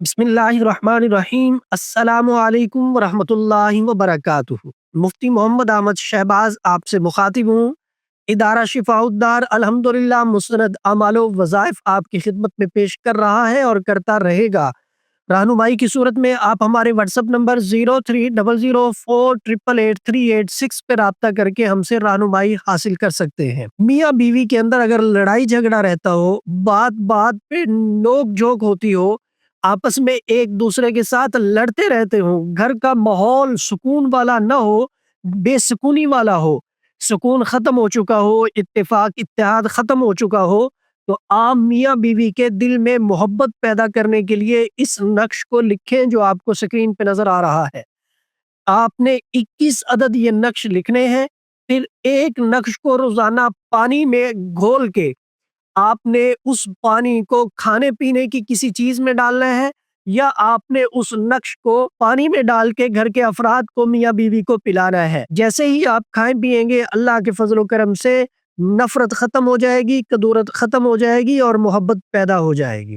बिस्मिल्लाहिर्रहमानिर्रहीम। अस्सलामु अलैकुम वरहमतुल्लाहि वबरकातुहू। मुफ्ती मोहम्मद अहमद शहबाज आपसे मुखातिब हूँ। इदारा शिफाउद्दार अल्हम्दुलिल्लाह मुस्नद अमालो वज़ाइफ आपकी खिदमत में पेश कर रहा है और करता रहेगा। रहनुमाई की सूरत में आप हमारे व्हाट्सएप नंबर 030048883886 पे राब्ता करके हमसे रहनुमाई हासिल कर सकते हैं। मियाँ बीवी के अंदर अगर लड़ाई झगड़ा रहता हो, बात बात पे नोक झोंक होती हो, आपस में एक दूसरे के साथ लड़ते रहते हो, घर का माहौल सुकून वाला न हो, बेसुकूनी वाला हो, सुकून खत्म हो चुका हो, इत्तेफाक इत्तेहाद खत्म हो चुका हो, तो आप मियाँ बीवी के दिल में मोहब्बत पैदा करने के लिए इस नक्श को लिखें जो आपको स्क्रीन पे नजर आ रहा है। आपने 21 अदद ये नक्श लिखने हैं। फिर एक नक्श को रोजाना पानी में घोल के आपने उस पानी को खाने पीने की किसी चीज में डालना है, या आपने उस नक्श को पानी में डाल के घर के अफराद को, मियाँ बीवी को पिलाना है। जैसे ही आप खाएं पिएंगे, अल्लाह के फजल करम से नफरत खत्म हो जाएगी, कदूरत खत्म हो जाएगी और मोहब्बत पैदा हो जाएगी।